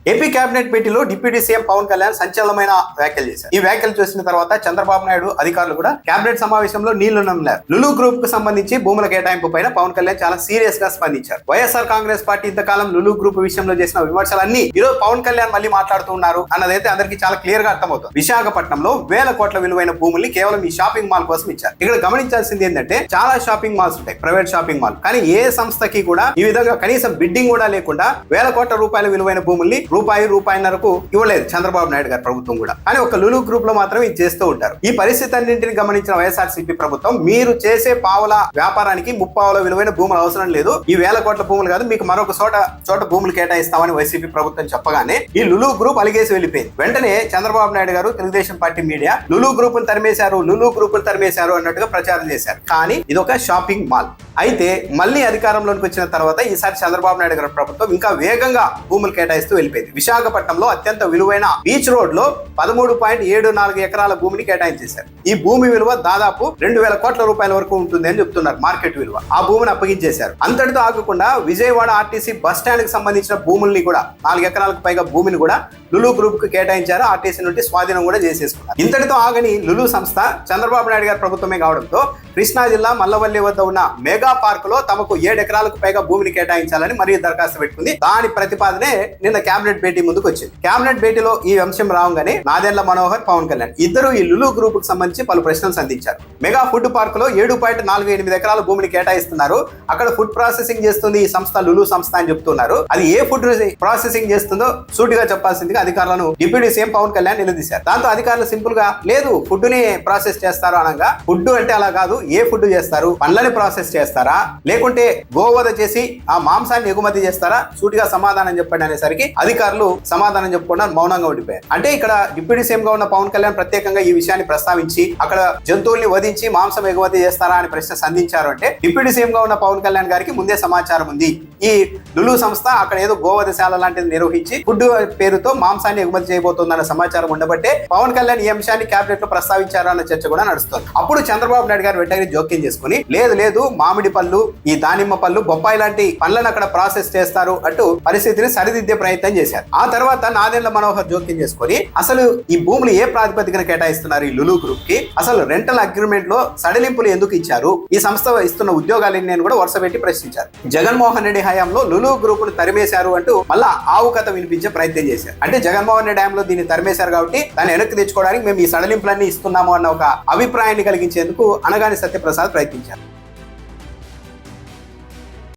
AP cabinet భేటీలో deputy CM Pawan Kalyan సంచలనమైన వ్యాఖ్యలు చేశారు. ఈ వ్యాఖ్యలు చూసిన తర్వాత చంద్రబాబు నాయుడు అధికారులు కూడా కేబినెట్ సమావేశంలో నీళ్లు నమ్మారు. లులు గ్రూప్ కు సంబంధించి భూముల కేటాయింపు పైన పవన్ కళ్యాణ్ చాలా సీరియస్ గా స్పందించారు. వైఎస్ఆర్ కాంగ్రెస్ పార్టీ ఇంతకాలం లులు గ్రూప్ విషయంలో చేసిన విమర్శలన్నీ ఈరోజు పవన్ కళ్యాణ్ మళ్ళీ మాట్లాడుతూ ఉన్నారు అన్నదైతే అందరికీ చాలా క్లియర్ గా అర్థమవుతుంది. విశాఖపట్నంలో వేల కోట్ల విలువైన భూముల్ని కేవలం ఈ షాపింగ్ మాల్ కోసం ఇచ్చారు. ఇక్కడ గమనించాల్సింది ఏంటంటే చాలా షాపింగ్ మాల్స్ ఉంటాయి, ప్రైవేట్ షాపింగ్ మాల్, కానీ ఏ సంస్థకి కూడా ఈ విధంగా కనీసం బిడ్డింగ్ కూడా లేకుండా వేల కోట్ల రూపాయల విలువైన భూముల్ని రూపాయిన్నరకు ఇవ్వలేదు చంద్రబాబు నాయుడు గారి ప్రభుత్వం కూడా. కానీ ఒక లులు గ్రూప్ లో మాత్రం ఇది చేస్తూ ఉంటారు. ఈ పరిస్థితి అన్నింటిని గమనించిన వైఎస్ఆర్సీపీ ప్రభుత్వం మీరు చేసే పావుల వ్యాపారానికి ముప్పావుల విలువైన భూములు అవసరం లేదు, ఈ వేల కోట్ల భూములు కాదు, మీకు మరొక చోట భూములు కేటాయిస్తామని వైసీపీ ప్రభుత్వం చెప్పగానే ఈ లులు గ్రూప్ అలిగేసి వెళ్ళిపోయింది. వెంటనే చంద్రబాబు నాయుడు గారు Telugu Desam party media Lulu group తరిమేశారు అన్నట్టుగా ప్రచారం చేశారు. కానీ ఇది ఒక షాపింగ్ మాల్. అయితే మళ్ళీ అధికారంలోకి వచ్చిన తర్వాత ఈసారి చంద్రబాబు నాయుడు గారి ప్రభుత్వం ఇంకా వేగంగా భూములు కేటాయిస్తూ వెళ్ళిపోయింది. విశాఖపట్నంలో అత్యంత విలువైన బీచ్ రోడ్ లో 13.74 ఎకరాల భూమిని కేటాయించేశారు. ఈ భూమి విలువ దాదాపు 2,000 కోట్ల రూపాయల వరకు ఉంటుంది అని చెప్తున్నారు మార్కెట్ విలువ. ఆ భూమిని అప్పగించేశారు. అంతటితో ఆగకుండా విజయవాడ ఆర్టీసీ బస్ స్టాండ్ కి సంబంధించిన భూముల్ని కూడా 4 ఎకరాలకు పైగా భూమిని కూడా లులు గ్రూప్ కు కేటాయించారు. ఆర్టీసీ నుండి స్వాధీనం కూడా చేసేసుకున్నారు. ఇంతటితో ఆగని లులు సంస్థ చంద్రబాబు నాయుడు గారి ప్రభుత్వమే కావడంతో కృష్ణా జిల్లా మల్లవల్లి వద్ద ఉన్న మెగా పార్క్ లో తమకు 7 ఎకరాలకు పైగా భూమిని కేటాయించాలని మరీ దరఖాస్తు పెట్టుకుంది. దాని ప్రతిపాదనే నిన్న కేబినెట్ భేటీ ముందుకు వచ్చింది. కేబినెట్ భేటీలో ఈ అంశం రాగానే నాదెండ్ల మనోహర్, పవన్ కళ్యాణ్ ఇద్దరు ఈ లులు గ్రూప్ కు సంబంధించి పలు ప్రశ్నలు సంధించారు. మెగా ఫుడ్ పార్క్ లో 7.48 ఎకరాల భూమిని కేటాయిస్తున్నారు. అక్కడ ఫుడ్ ప్రాసెసింగ్ చేస్తుంది ఈ సంస్థ, లులు సంస్థ అని చెప్తున్నారు. అది ఏ ఫుడ్ ప్రాసెసింగ్ చేస్తుందో సూటిగా చెప్పాల్సిందిగా అధికారులను డిప్యూటీ సీఎం పవన్ కళ్యాణ్ నిలదీశారు. దాంతో అధికారులు సింపుల్ గా లేదు ఫుడ్ ని ప్రాసెస్ చేస్తారు అనగా, ఫుడ్ అంటే అలా కాదు, ఏ ఫుడ్ చేస్తారు, పండ్లని ప్రాసెస్ చేస్తారా లేకుంటే గోవధ చేసి ఆ మాంసాన్ని ఎగుమతి చేస్తారా, సూటిగా సమాధానం చెప్పండి అనేసరికి అధికారులు సమాధానం చెప్పకుండా మౌనంగా ఉండిపోయారు. అంటే ఇక్కడ డిప్యూటీ సీఎం గా ఉన్న పవన్ కళ్యాణ్ ప్రత్యేకంగా ఈ విషయాన్ని ప్రస్తావించి అక్కడ జంతువుల్ని వధించి మాంసం ఎగుమతి చేస్తారా అని ప్రశ్న సంధించారు. అంటే డిప్యూటీ సీఎం గా ఉన్న పవన్ కళ్యాణ్ గారికి ముందే సమాచారం ఉంది. ఈ లులు సంస్థ అక్కడ ఏదో గోవధశాల లాంటిది నిర్వహించి ఫుడ్ పేరుతో మాంసాన్ని ఎగుమతి చేయబోతుందన్న సమాచారం ఉండబట్టే పవన్ కళ్యాణ్ ఈ అంశాన్ని కేబినెట్ లో ప్రస్తావించారు అన్న చర్చ కూడా నడుస్తుంది. అప్పుడు చంద్రబాబు నాయుడు గారు వెంటనే జోక్యం చేసుకుని లేదు మామిడి పళ్ళు, ఈ దానిమ్మ పళ్ళు, బొప్పాయి లాంటి పళ్ళను అక్కడ ప్రాసెస్ చేస్తారు అంటూ పరిస్థితిని సరిదిద్దే ప్రయత్నం చేశారు. ఆ తర్వాత నాదెండ్ల మనోహర్ జోక్యం చేసుకుని అసలు ఈ భూములు ఏ ప్రాతిపదికన కేటాయిస్తున్నారు ఈ లులు గ్రూప్ కి, అసలు రెంటల్ అగ్రిమెంట్ లో సడలింపులు ఎందుకు ఇచ్చారు, ఈ సంస్థ ఇస్తున్న ఉద్యోగాలని నేను కూడా వరుస పెట్టి ప్రశ్నించారు. జగన్మోహన్ రెడ్డి హయాంలో లులు గ్రూప్ ను తరిమేశారు అంటూ మళ్ళా ఆవు కథ వినిపించే ప్రయత్నం చేశారు. అంటే జగన్మోహన్ రెడ్డి హయాంలో దీన్ని తరిమేశారు కాబట్టి దాన్ని వెనక్కి తెచ్చుకోవడానికి మేము ఈ సడలింపులన్నీ ఇస్తున్నాము అన్న ఒక అభిప్రాయాన్ని కలిగించేందుకు అనగాని సత్యప్రసాద్ ప్రయత్నించారు.